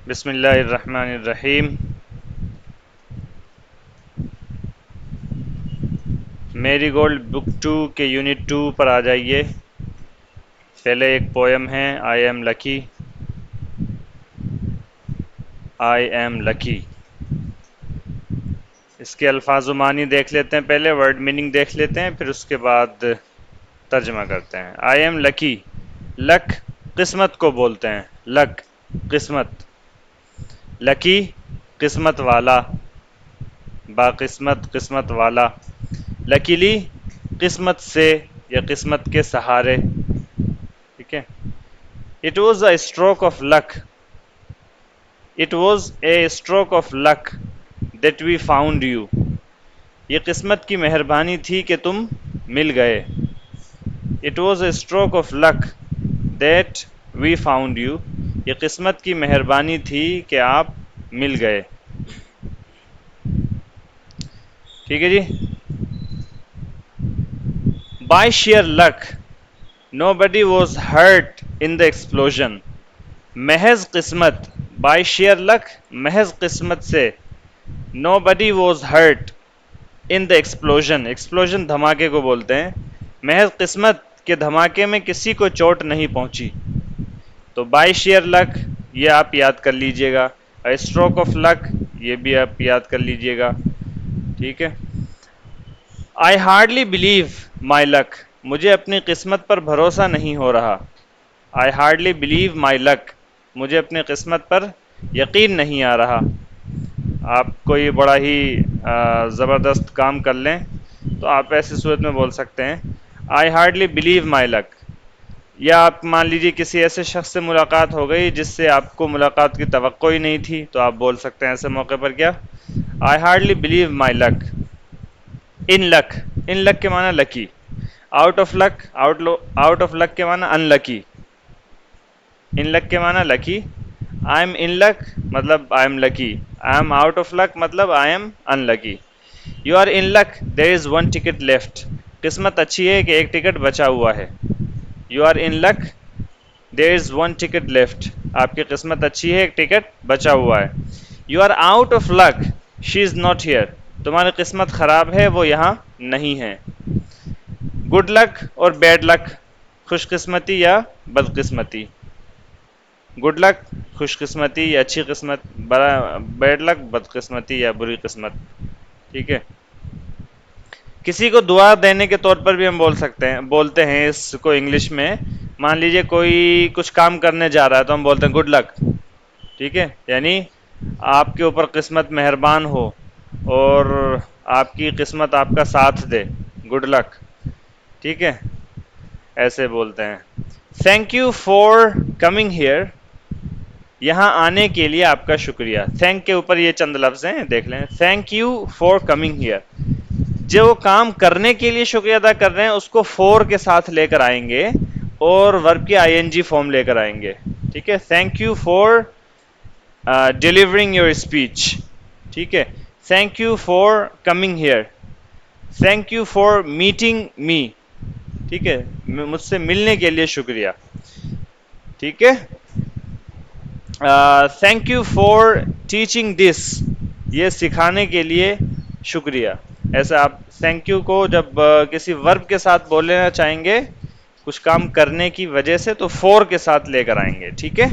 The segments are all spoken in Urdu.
بسم اللہ الرحمن الرحیم. میری گولڈ بک 2 کے یونٹ 2 پر آ جائیے. پہلے ایک پویم ہے آئی ایم لکی. آئی ایم لکی. اس کے الفاظ و معنی دیکھ لیتے ہیں، پہلے ورڈ میننگ دیکھ لیتے ہیں، پھر اس کے بعد ترجمہ کرتے ہیں. آئی ایم لکی. لک قسمت کو بولتے ہیں. لک قسمت. لکی قسمت والا، باقسمت قسمت والا. لکیلی قسمت سے یا قسمت کے سہارے. ٹھیک ہے. It was a stroke of luck. It was a stroke of luck that we found you. یہ قسمت کی مہربانی تھی کہ تم مل گئے. It was a stroke of luck that we found you. یہ قسمت کی مہربانی تھی کہ آپ مل گئے. ٹھیک ہے جی. By sheer luck, nobody was hurt in the explosion. محض قسمت. By sheer luck, محض قسمت سے. Nobody was hurt in the explosion. Explosion دھماکے کو بولتے ہیں. محض قسمت کے دھماکے میں کسی کو چوٹ نہیں پہنچی. تو by sheer luck یہ آپ یاد کر لیجئے گا. A stroke of luck یہ بھی آپ یاد کر لیجئے گا. ٹھیک ہے. I hardly believe my luck. مجھے اپنی قسمت پر بھروسہ نہیں ہو رہا. I hardly believe my luck. مجھے اپنی قسمت پر یقین نہیں آ رہا. آپ کوئی بڑا ہی زبردست کام کر لیں تو آپ ایسی صورت میں بول سکتے ہیں I hardly believe my luck. یا آپ مان لیجیے کسی ایسے شخص سے ملاقات ہو گئی جس سے آپ کو ملاقات کی توقع ہی نہیں تھی، تو آپ بول سکتے ہیں ایسے موقع پر کیا I hardly believe my luck. In look. In luck کے معنی lucky. Out of luck. Out of luck کے معنی ان لکی. ان لک کے معنی لکی. آئی ایم ان لک مطلب I am lucky. I am out of luck مطلب I am unlucky. You are in luck there is one ticket left. قسمت اچھی ہے کہ ایک ٹکٹ بچا ہوا ہے. You are in luck there is one ticket left. آپ کی قسمت اچھی ہے، ایک ٹکٹ بچا ہوا ہے. You are out of luck she is not here. تمہاری قسمت خراب ہے، وہ یہاں نہیں ہے. گڈ لک اور بیڈ لک، خوش قسمتی یا بدقسمتی. گڈ لک خوش قسمتی یا اچھی قسمت، بیڈ لک بدقسمتی یا بری قسمت. ٹھیک ہے. کسی کو دعا دینے کے طور پر بھی ہم بولتے ہیں اس کو انگلش میں. مان لیجئے کوئی کچھ کام کرنے جا رہا ہے تو ہم بولتے ہیں گڈ لک. ٹھیک ہے. یعنی آپ کے اوپر قسمت مہربان ہو اور آپ کی قسمت آپ کا ساتھ دے. Good luck. ٹھیک ہے. ایسے بولتے ہیں. Thank you for coming hair. یہاں آنے کے لیے آپ کا شکریہ. تھینک کے اوپر یہ چند لفظ ہیں، دیکھ لیں. Thank you for coming hair. جو کام کرنے کے لیے شکریہ ادا کر رہے ہیں اس کو فور کے ساتھ لے کر آئیں گے اور ورب کی آئی این جی فارم لے کر آئیں گے. ٹھیک ہے. Thank you for delivering your speech. ٹھیک ہے. Thank you for coming here. Thank you for meeting me. ٹھیک ہے. مجھ سے ملنے کے لیے شکریہ. ٹھیک ہے. Thank you for teaching this. یہ سکھانے کے لیے شکریہ. ایسا آپ تھینک یو کو جب کسی ورب کے ساتھ بولنا چاہیں گے کچھ کام کرنے کی وجہ سے تو فور کے ساتھ لے کر آئیں گے. ٹھیک ہے.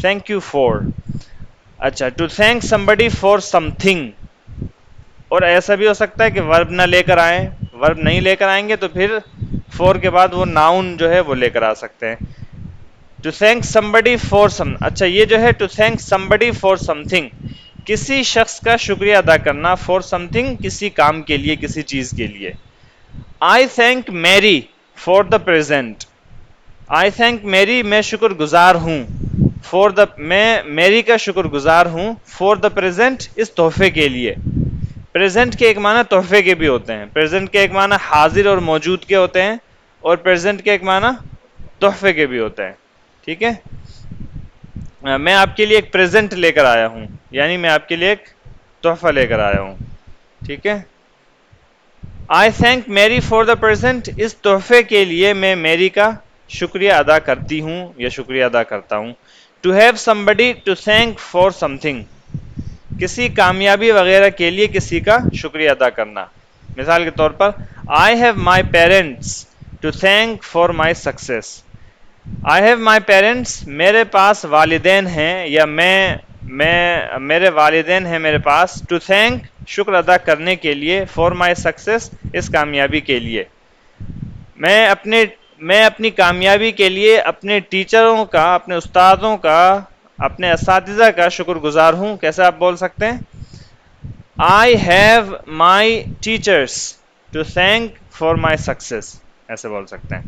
Thank you for. اچھا. To thank somebody for something. اور ایسا بھی ہو سکتا ہے کہ ورب نہ لے کر آئیں. ورب نہیں لے کر آئیں گے تو پھر فور کے بعد وہ ناؤن جو ہے وہ لے کر آ سکتے ہیں. To thank somebody for some. اچھا یہ جو ہے to thank somebody for something, کسی شخص کا شکریہ ادا کرنا فار سم تھنگ، کسی کام کے لیے، کسی چیز کے لیے. آئی تھینک میری for the present. I thank میری میں شکر گزار ہوں. فار دا میں میری کا شکر گزار ہوں. فار دا پریزنٹ اس تحفے کے لیے. پریزنٹ کے ایک معنی تحفے کے بھی ہوتے ہیں. پریزنٹ کے ایک معنی حاضر اور موجود کے ہوتے ہیں اور پریزنٹ کے ایک معنی تحفے کے بھی ہوتے ہیں. ٹھیک ہے. میں آپ کے لیے ایک پریزنٹ لے کر آیا ہوں، یعنی میں آپ کے لیے ایک تحفہ لے کر آیا ہوں. ٹھیک ہے. آئی تھینک میری فار دا پریزنٹ. اس تحفے کے لیے میں میری کا شکریہ ادا کرتی ہوں یا شکریہ ادا کرتا ہوں. To have somebody to thank for something. کسی کامیابی وغیرہ کے لیے کسی کا شکریہ ادا کرنا. مثال کے طور پر I have my parents to thank for my success. I have my parents, میرے پاس والدین ہیں یا میرے والدین ہیں میرے پاس to thank شکر ادا کرنے کے لیے for my success اس کامیابی کے لیے. میں اپنی کامیابی کے لیے اپنے ٹیچروں کا، اپنے استادوں کا، اپنے اساتذہ کا شکر گزار ہوں. کیسے آپ بول سکتے ہیں؟ I have my teachers to thank for my success. ایسے بول سکتے ہیں.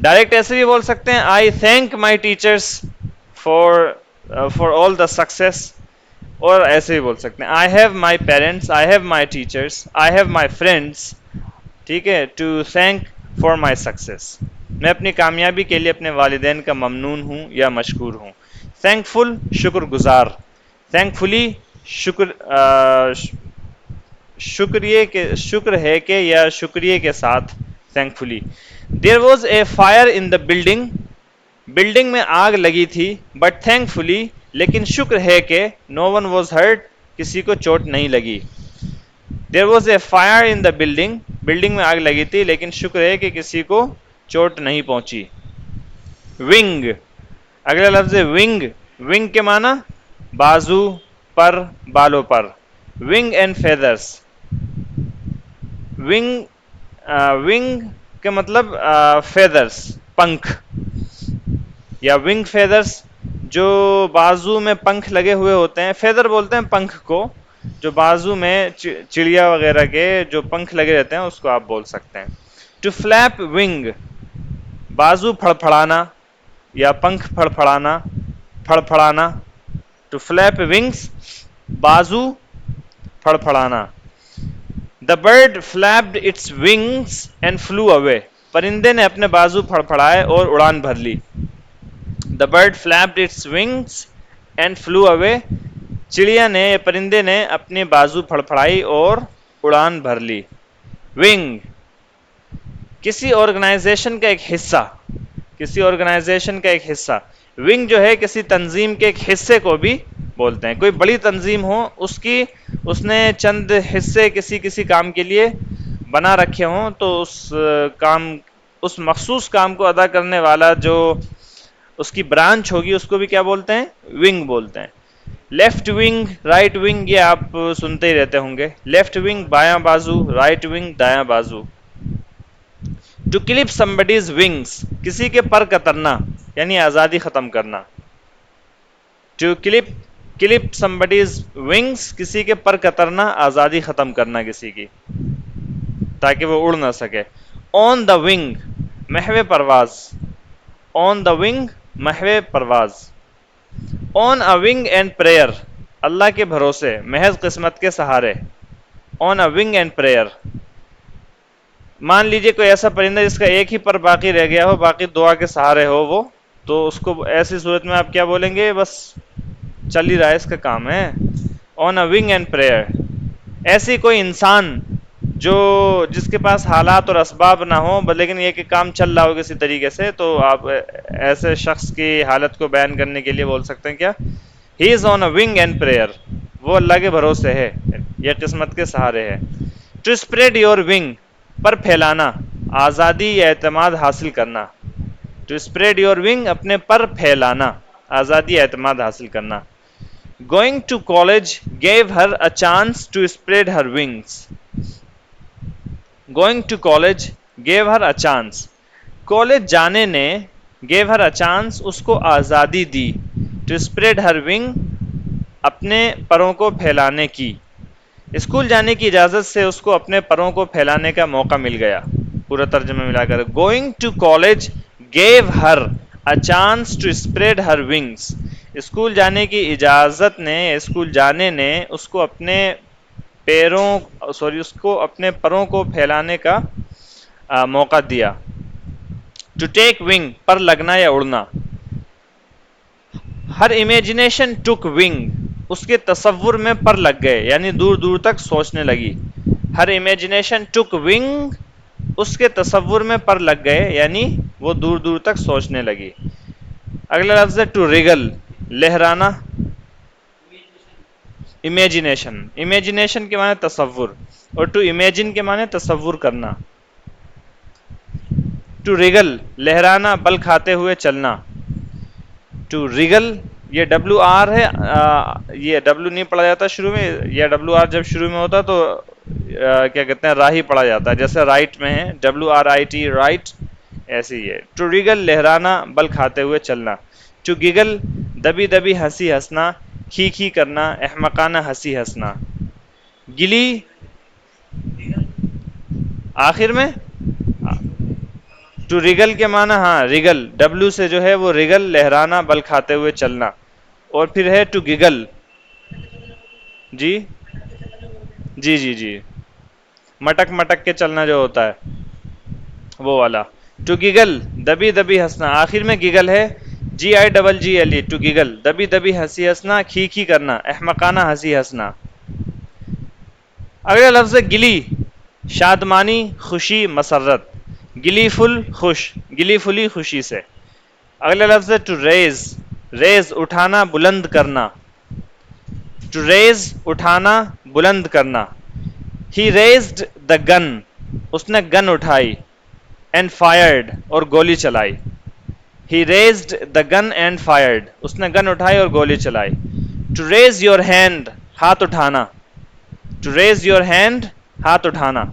ڈائریکٹ ایسے بھی بول سکتے ہیں I thank my teachers for all the success. اور ایسے بھی بول سکتے ہیں I have my parents, I have my teachers, I have my friends, ٹھیک ہے, to thank for my success. میں اپنی کامیابی کے لیے اپنے والدین کا ممنون ہوں یا مشکور ہوں. thankful شکر گزار. thankfully شکر ہے کہ یا شکریہ کے ساتھ. thankfully. There was a fire in the building. Building میں آگ لگی تھی. but thankfully لیکن شکر ہے کہ no one was hurt کسی کو چوٹ نہیں لگی. There was a fire in the building. Building میں آگ لگی تھی لیکن شکر ہے کہ کسی کو چوٹ نہیں پہنچی. wing. اگلا لفظ ہے wing. wing کے معنی بازو، پر، بالوں پر. wing and feathers. wing کے مطلب feathers پنکھ، یا wing feathers جو بازو میں پنکھ لگے ہوئے ہوتے ہیں. feather بولتے ہیں پنکھ کو، جو بازو میں چڑیا وغیرہ کے جو پنکھ لگے رہتے ہیں اس کو آپ بول سکتے ہیں. to flap wing بازو پھڑ پھڑانا یا پنکھ پھڑ پھڑانا. to flap wings بازو پھڑ پھڑانا. The bird flapped its wings and flew away. پرندے نے اپنے بازو پھڑ پھڑائے اور اڑان بھر لی. The bird flapped its wings and flew away. پرندے نے اپنے بازو پھڑ پھڑائی اور اڑان بھر لی. wing کسی آرگنائزیشن کا ایک حصہ. ونگ جو ہے کسی تنظیم کے ایک حصے کو بھی بولتے ہیں. کوئی بڑی تنظیم ہو اس نے چند حصے کسی کام کے لیے بنا رکھے ہوں تو اس مخصوص کام کو ادا کرنے والا جو اس کی برانچ ہوگی اس کو بھی کیا بولتے ہیں؟ ونگ بولتے ہیں. لیفٹ ونگ، رائٹ ونگ یہ آپ سنتے ہی رہتے ہوں گے. لیفٹ ونگ بایاں بازو، رائٹ ونگ دایاں بازو. ٹو کلپ somebody's wings کسی کے پر کترنا یعنی آزادی ختم کرنا. ٹو کلپ somebody's wings کسی کے پر کترنا، آزادی ختم کرنا کسی کی تاکہ وہ اڑ نہ سکے. on the wing محو پرواز. on the wing محو پرواز. on a wing and prayer اللہ کے بھروسے، محض قسمت کے سہارے. on a wing and prayer. مان لیجئے کوئی ایسا پرندہ جس کا ایک ہی پر باقی رہ گیا ہو، باقی دعا کے سہارے ہو وہ، تو اس کو ایسی صورت میں آپ کیا بولیں گے؟ بس چل ہی رہا ہے، اس کا کام ہے. on a wing and prayer. ایسی کوئی انسان جس کے پاس حالات اور اسباب نہ ہوں لیکن یہ کہ کام چل رہا ہو کسی طریقے سے، تو آپ ایسے شخص کی حالت کو بیان کرنے کے لیے بول سکتے ہیں کیا؟ he is on a wing and prayer. وہ اللہ کے بھروسے ہے یا قسمت کے سہارے ہے. to spread your wing پر پھیلانا، آزادی یا اعتماد حاصل کرنا. to spread your wing اپنے پر پھیلانا، آزادی یا اعتماد حاصل کرنا. going to college gave her a chance to spread her wings. going to college gave her a chance. College جانے نے gave her a chance اس کو آزادی دی. to spread her wing اپنے پروں کو پھیلانے کی. اسکول جانے کی اجازت سے اس کو اپنے پروں کو پھیلانے کا موقع مل گیا. پورا ترجمہ ملا کر going to college gave her a chance to spread her wings. School جانے کی اجازت نے، اسکول جانے نے اس کو اپنے اپنے پروں کو پھیلانے کا موقع دیا. to take wing پر لگنا یا اڑنا. her imagination took wing اس کے تصور میں پر لگ گئے یعنی دور دور تک سوچنے لگی. her imagination took wing اس کے تصور میں پر لگ گئے یعنی وہ دور دور تک سوچنے لگی. اگلا لفظ ہے to wriggle. لہرانا امیجنیشن، امیجنیشن کے معنی تصور، اور ٹو امیجن کے معنی تصور کرنا. ٹو ریگل لہرانا، بل کھاتے ہوئے چلنا. ٹو ریگل یہ ڈبلو آر ہے، یہ ڈبلو نہیں پڑھا جاتا شروع میں، یا ڈبلو آر جب شروع میں ہوتا تو کیا کہتے ہیں راہی پڑھا جاتا ہے، جیسے رائٹ میں ہے W R I T right, ایسے ہی ہے. ٹو ریگل لہرانا، بل کھاتے ہوئے چلنا. ٹو گیگل دبی دبی ہنسی ہنسنا، کھی کھی کرنا، احمقانہ ہنسی ہنسنا. گلی آخر میں، ٹو ریگل کے معنی ہاں ریگل، ڈبلو سے جو ہے وہ ریگل لہرانا، بل کھاتے ہوئے چلنا. اور پھر ہے ٹو گیگل، جی جی جی جی مٹک مٹک کے چلنا جو ہوتا ہے وہ والا. ٹو گیگل دبی دبی ہنسنا، آخر میں گیگل ہے G I double G L E, to giggle دبی دبی ہنسی ہنسنا، کھی کھی کرنا، احمقانہ ہنسی ہنسنا. اگلا لفظ ہے گلی، شادمانی، خوشی، مسرت. گلی فل خوش، گلی فلی خوشی سے. اگلا لفظ ہے ٹو ریز، ریز اٹھانا، بلند کرنا. ٹو ریز اٹھانا، بلند کرنا. ہی ریزڈ دا گن، اس نے گن اٹھائی. اینڈ فائرڈ اور گولی چلائی. He raised the gun and fired, اس نے گن اٹھائی اور گولی چلائی. ٹو ریز یور ہینڈ، ہاتھ اٹھانا. ٹو ریز یور ہینڈ، ہاتھ اٹھانا.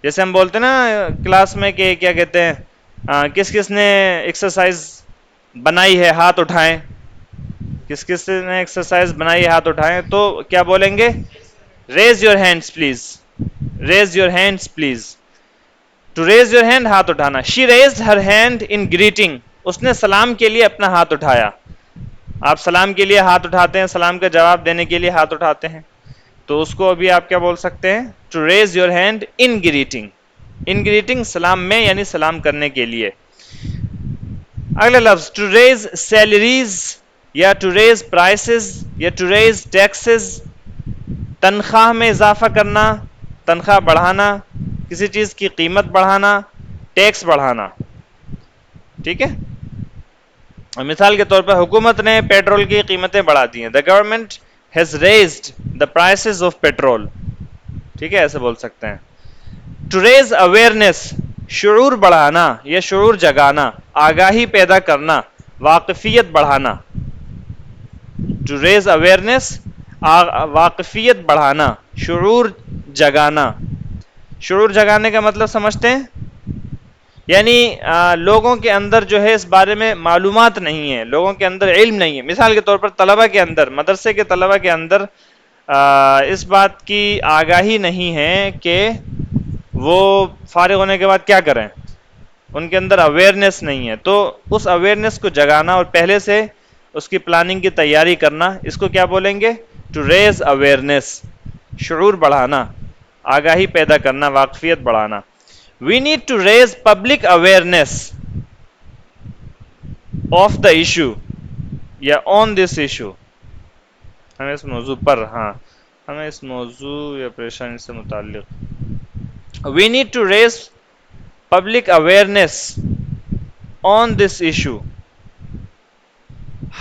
جیسے ہم بولتے ہیں نا کلاس میں کہ کیا کہتے ہیں کس کس نے ایکسرسائز بنائی ہے ہاتھ اٹھائیں، کس کس نے ایکسرسائز بنائی ہے ہاتھ اٹھائیں، تو کیا بولیں گے؟ Raise your hands please, raise your hands please. To raise your hand, ہاتھ اٹھانا. She raised her hand in greeting, اس نے سلام کے لیے اپنا ہاتھ اٹھایا. آپ سلام کے لیے ہاتھ اٹھاتے ہیں، سلام کا جواب دینے کے لیے ہاتھ اٹھاتے ہیں، تو اس کو ابھی آپ کیا بول سکتے ہیں؟ To raise your hand in greeting, in greeting سلام میں، یعنی سلام کرنے کے لیے. اگلا لفظ ٹو ریز سیلریز، یا ٹو ریز پرائسز، یا ٹو ریز ٹیکسز. تنخواہ میں اضافہ کرنا، تنخواہ بڑھانا، کسی چیز کی قیمت بڑھانا، ٹیکس بڑھانا. ٹھیک ہے، مثال کے طور پر حکومت نے پیٹرول کی قیمتیں بڑھا دی ہیں. The government has raised the prices of petrol. ٹھیک ہے، ایسے بول سکتے ہیں. ٹو ریز اویئرنیس، شعور بڑھانا یا شعور جگانا، آگاہی پیدا کرنا، واقفیت بڑھانا. ٹو ریز اویئرنیس، واقفیت بڑھانا، شعور جگانا. شعور جگانے کا مطلب سمجھتے ہیں؟ یعنی لوگوں کے اندر جو ہے اس بارے میں معلومات نہیں ہے، لوگوں کے اندر علم نہیں ہے. مثال کے طور پر طلبہ کے اندر، مدرسے کے طلبہ کے اندر اس بات کی آگاہی نہیں ہے کہ وہ فارغ ہونے کے بعد کیا کریں، ان کے اندر اویئرنیس نہیں ہے. تو اس اویئرنیس کو جگانا اور پہلے سے اس کی پلاننگ کی تیاری کرنا، اس کو کیا بولیں گے؟ ٹو ریز اویئرنیس، شعور بڑھانا، آگاہی پیدا کرنا، واقفیت بڑھانا. We need to raise public awareness of the issue یا آن دس ایشو. ہمیں اس موضوع پر، ہاں ہمیں اس موضوع یا پریشانی سے متعلق، we need to raise public awareness on this issue.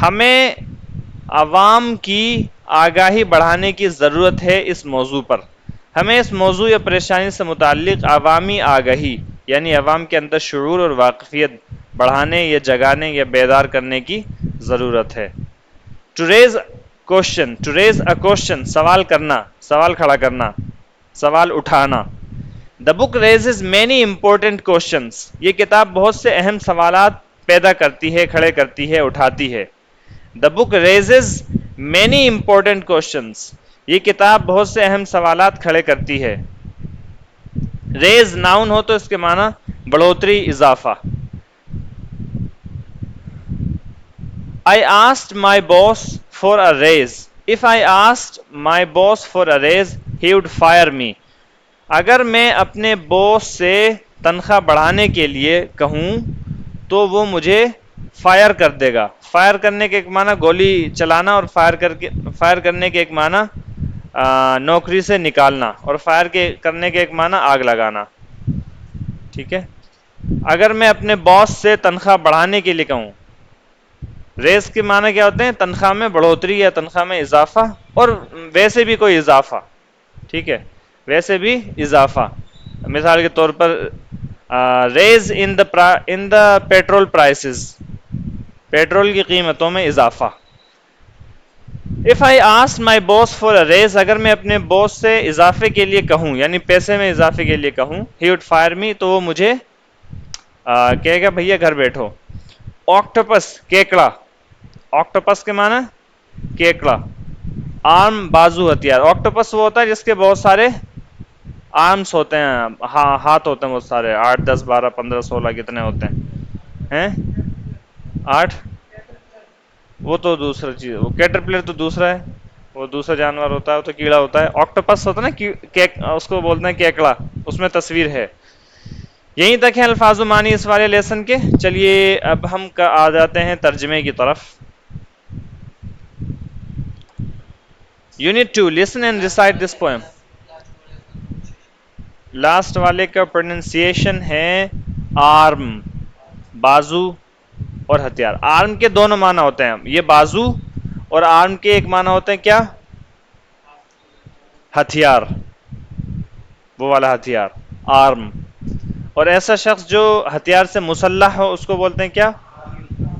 ہمیں عوام کی آگاہی بڑھانے کی ضرورت ہے اس موضوع پر. ہمیں اس موضوع یا پریشانی سے متعلق عوامی آگاہی، یعنی عوام کے اندر شعور اور واقفیت بڑھانے یا جگانے یا بیدار کرنے کی ضرورت ہے. To raise question, to raise a question, سوال کرنا، سوال کھڑا کرنا، سوال اٹھانا. The book raises many important questions, یہ کتاب بہت سے اہم سوالات پیدا کرتی ہے، کھڑے کرتی ہے، اٹھاتی ہے. دا book raises many important questions, یہ کتاب بہت سے اہم سوالات کھڑے کرتی ہے. ریز ناؤن ہو تو اس کے معنی بڑھوتری، اضافہ. I asked my boss for a raise. If I asked my boss for a raise, he would fire me. اگر میں اپنے باس سے تنخواہ بڑھانے کے لیے کہوں تو وہ مجھے فائر کر دے گا. فائر کرنے کے ایک معنی گولی چلانا، اور فائر کرنے کے ایک معنی نوکری سے نکالنا، اور فائر کرنے کے ایک معنی آگ لگانا. ٹھیک ہے، اگر میں اپنے باس سے تنخواہ بڑھانے کے لیے کہوں، ریز کے معنی کیا ہوتے ہیں؟ تنخواہ میں بڑھوتری یا تنخواہ میں اضافہ، اور ویسے بھی کوئی اضافہ، ٹھیک ہے، ویسے بھی اضافہ. مثال کے طور پر ریز ان دا پیٹرول پرائسز، پیٹرول کی قیمتوں میں اضافہ. If I ask my boss for a raise، اگر میں اپنے باس سے اضافے کے لیے کہوں، یعنی پیسے میں اضافے کے لیے کہوں، he would fire me، تو وہ مجھے کہے گا بھیا گھر بیٹھو. آکٹوپس، کیکڑا، آکٹوپس کے معنی کیکڑا. آرم، بازو، ہتھیار. آکٹوپس وہ ہوتا ہے جس کے بہت سارے آرمس ہوتے ہیں، ہاتھ ہوتے ہیں بہت سارے، 8 10 12 15 16 کتنے ہوتے ہیں 8. وہ تو دوسرا چیز، وہ کیٹرپلر تو دوسرا ہے، وہ دوسرا جانور ہوتا ہے، وہ تو کیڑا ہوتا ہے. آکٹوپس ہوتا ہے نا، اس کو بولتے ہیں کیکڑا، اس میں تصویر ہے. یہیں تک ہے الفاظ و معنی اس والے لیسن کے. چلیے اب ہم آ جاتے ہیں ترجمے کی طرف. Unit 2، listen and recite this poem. Last والے کا پروننسیشن ہے آرم، بازو اور ہتھیار. آرم کے دونوں معنی ہوتے ہیں، یہ بازو، اور آرم کے ایک معنی ہوتے ہیں کیا؟ ہتھیار، وہ والا ہتھیار آرم. اور ایسا شخص جو ہتھیار سے مسلح ہو اس کو بولتے ہیں کیا؟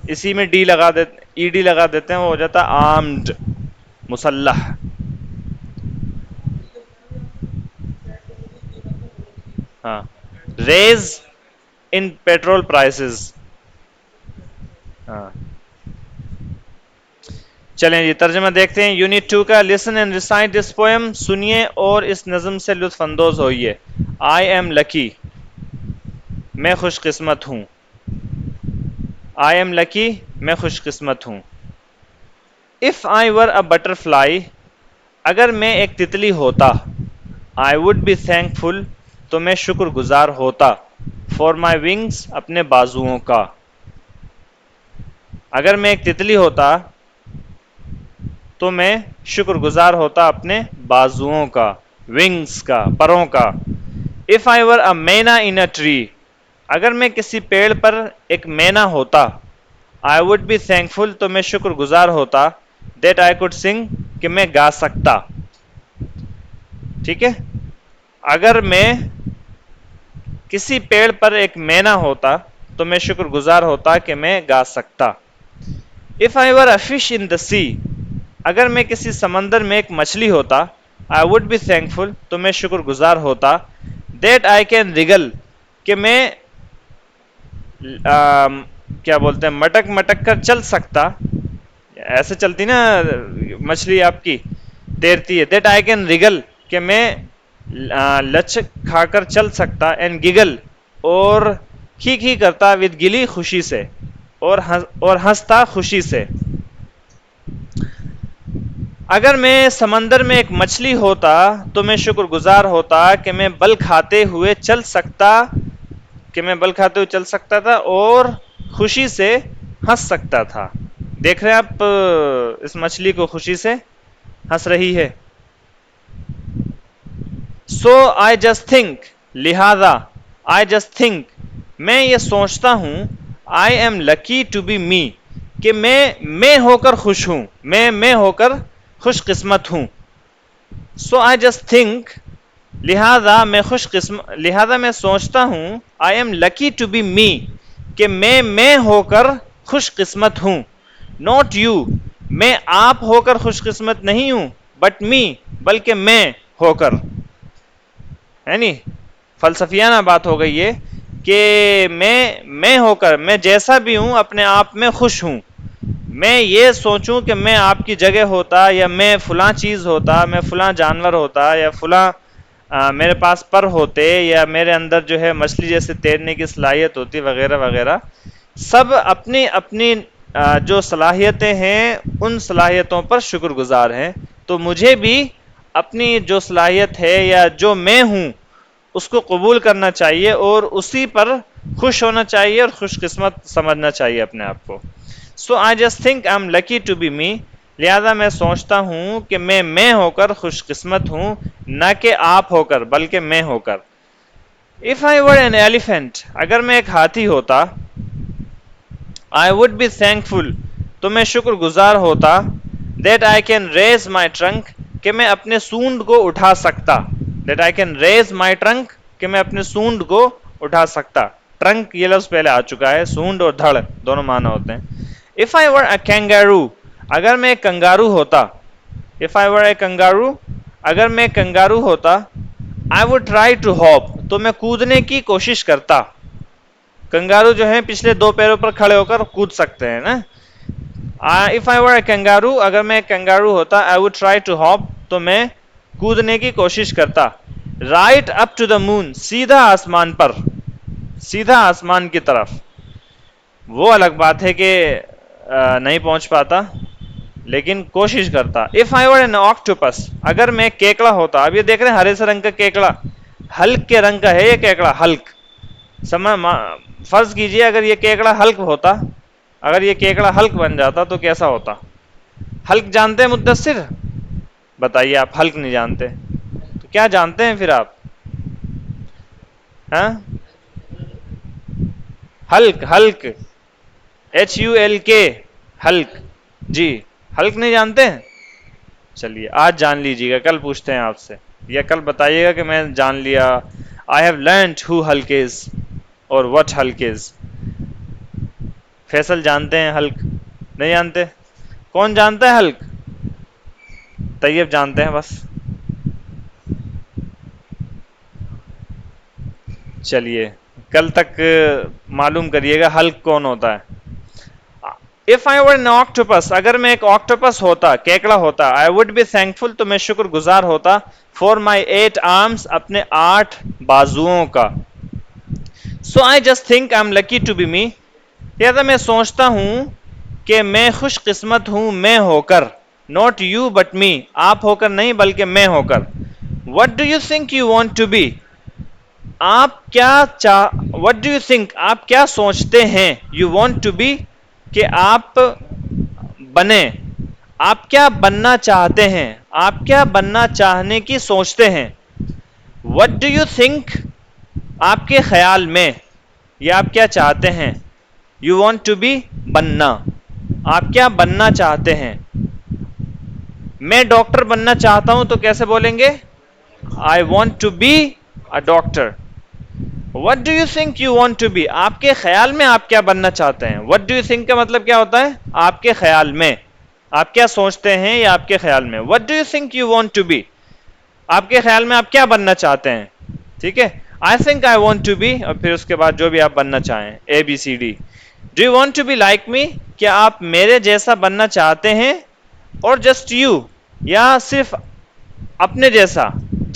اسی میں ڈی لگا دیتے، ای ڈی لگا دیتے ہیں، وہ ہو جاتا آرمڈ، مسلح. ہاں، ریز ان پیٹرول پرائسز. ہاں چلیں جی ترجمہ دیکھتے ہیں. یونٹ 2 کا listen and recite this poem. سنیے اور اس نظم سے لطف اندوز ہوئیے. آئی ایم لکی، میں خوش قسمت ہوں. آئی ایم لکی، میں خوش قسمت ہوں. If I were a butter fly, اگر میں ایک تتلی ہوتا. I would be thankful, تو میں شکر گزار ہوتا. فار مائی ونگس، اپنے بازوؤں کا. اگر میں ایک تتلی ہوتا تو میں شکر گزار ہوتا اپنے بازوؤں کا، ونگز کا، پروں کا. If I were a Mina in a tree, اگر میں کسی پیڑ پر ایک مینا ہوتا. I would be thankful, تو میں شکر گزار ہوتا. دیٹ آئی کوڈ سنگ، کہ میں گا سکتا. ٹھیک ہے، اگر میں کسی پیڑ پر ایک مینا ہوتا تو میں شکر گزار ہوتا کہ میں گا سکتا. If I were a fish in دا سی، اگر میں کسی سمندر میں ایک مچھلی ہوتا. I would be thankful, تو میں شکر گزار ہوتا. دیٹ آئی کین ریگل، کہ میں کیا بولتے ہیں مٹک مٹک کر چل سکتا. ایسے چلتی نا مچھلی آپ کی، تیرتی ہے. دیٹ آئی کین ریگل، کہ میں لچک کھا کر چل سکتا. اینڈ گگل، اور کھی کرتا. ود گلی، خوشی سے، اور ہنستا خوشی سے. اگر میں سمندر میں ایک مچھلی ہوتا تو میں شکر گزار ہوتا کہ میں بل کھاتے ہوئے چل سکتا، تھا اور خوشی سے ہنس سکتا تھا. دیکھ رہے ہیں آپ اس مچھلی کو خوشی سے ہنس رہی ہے. سو آئی جسٹ تھنک، لہذا آئی جسٹ تھنک، میں یہ سوچتا ہوں. I am lucky to be me, کہ میں ہو کر خوش ہوں، میں ہو کر خوش قسمت ہوں. سو آئی جسٹ تھنک، لہذا میں سوچتا ہوں. I am lucky to be me, کہ میں ہو کر خوش قسمت ہوں. ناٹ یو، میں آپ ہو کر خوش قسمت نہیں ہوں. بٹ می، بلکہ میں ہو کر. یعنی فلسفیانہ بات ہو گئی یہ کہ میں ہو کر، میں جیسا بھی ہوں اپنے آپ میں خوش ہوں. میں یہ سوچوں کہ میں آپ کی جگہ ہوتا، یا میں فلاں چیز ہوتا، میں فلاں جانور ہوتا، یا فلاں میرے پاس پر ہوتے، یا میرے اندر جو ہے مچھلی جیسے تیرنے کی صلاحیت ہوتی، وغیرہ وغیرہ. سب اپنی اپنی جو صلاحیتیں ہیں ان صلاحیتوں پر شکر گزار ہیں. تو مجھے بھی اپنی جو صلاحیت ہے یا جو میں ہوں اس کو قبول کرنا چاہیے، اور اسی پر خوش ہونا چاہیے، اور خوش قسمت سمجھنا چاہیے اپنے آپ کو. So I just think I am lucky to be me, لہذا میں سوچتا ہوں کہ میں ہو کر خوش قسمت ہوں، نہ کہ آپ ہو کر بلکہ میں ہو کر. If I were an elephant, اگر میں ایک ہاتھی ہوتا. I would be thankful, تو میں شکر گزار ہوتا. That I can raise my trunk, کہ میں اپنے سونڈ کو اٹھا سکتا. That I can raise my trunk, کہ میں اپنے سونڈ کو اٹھا سکتا. ٹرنک یہ لفظ پہلے آ چکا ہے. سونڈ اور دھڑ دونوں معنی ہوتے ہیں. If I were a kangaroo, اگر میں ایک کنگارو ہوتا. If I were a kangaroo, اگر میں کنگارو ہوتا. I would try to hop, تو میں کودنے کی کوشش کرتا. کنگارو جو ہیں پچھلے دو پیروں پر کھڑے ہو کر کود سکتے ہیں نا. If I were a kangaroo, اگر میں ایک کنگارو ہوتا. I would try to hop, تو میں کودنے کی کوشش کرتا. Right up to the moon, سیدھا آسمان پر. سیدھا آسمان کی طرف. وہ الگ بات ہے کہ نہیں پہنچ پاتا لیکن کوشش کرتا. If I were an octopus, اگر میں کیکڑا ہوتا. اب یہ دیکھ رہے ہیں ہرے سے رنگ کا کیکڑا, ہلک کے رنگ کا ہے یہ کیکڑا. ہلک فرض کیجئے اگر یہ کیکڑا ہلک ہوتا, اگر یہ کیکڑا ہلک بن جاتا تو کیسا ہوتا. ہلک جانتے ہیں مدثر؟ بتائیے, آپ ہلک نہیں جانتے تو کیا جانتے ہیں پھر آپ؟ ہاں, ہلک, ہلک HULK, ہلک. جی, ہلک نہیں جانتے ہیں؟ چلیے آج جان لیجیے گا, کل پوچھتے ہیں آپ سے, یا کل بتائیے گا کہ میں جان لیا. I have learnt who Hulk is اور what Hulk is. فیصل جانتے ہیں ہلک؟ نہیں جانتے. کون جانتا ہے ہلک؟ طیب جانتے ہیں بس. چلیے کل تک معلوم کریے گا ہلک کون ہوتا ہے. If I were an octopus, اگر میں ایک آکٹوپس ہوتا, کیکڑا ہوتا. I would be thankful, تو میں شکر گزار ہوتا. For my 8 arms, اپنے 8 بازوؤں کا. So I just think I'm lucky to be me. لہذا میں سوچتا ہوں کہ میں خوش قسمت ہوں میں ہو کر. Not you but me, آپ ہو کر نہیں بلکہ میں ہو کر. What do you think you want to be? آپ کیا What do you think, آپ کیا سوچتے ہیں. You want to be, کہ آپ بنیں. آپ کیا بننا چاہتے ہیں, آپ کیا بننا چاہنے کی سوچتے ہیں. What do you think, آپ کے خیال میں, یا آپ کیا چاہتے ہیں. You want to be, بننا, آپ کیا بننا چاہتے ہیں. میں ڈاکٹر بننا چاہتا ہوں تو کیسے بولیں گے؟ I want to be a doctor. What do you think you want to be, آپ کے خیال میں آپ کیا بننا چاہتے ہیں. What do you think کا مطلب کیا ہوتا ہے؟ آپ کے خیال میں, آپ کیا سوچتے ہیں یا آپ کے خیال میں. What do you think you want to be, آپ کے خیال میں آپ کیا بننا چاہتے ہیں. ٹھیک ہے, I think I want to be, اور پھر اس کے بعد جو بھی آپ بننا چاہیں, ABCD. Do you want to be like me, کیا آپ میرے جیسا بننا چاہتے ہیں. اور just you, یا صرف اپنے جیسا.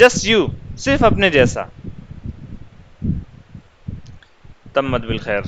just you, صرف اپنے جیسا. تمت بالخیر.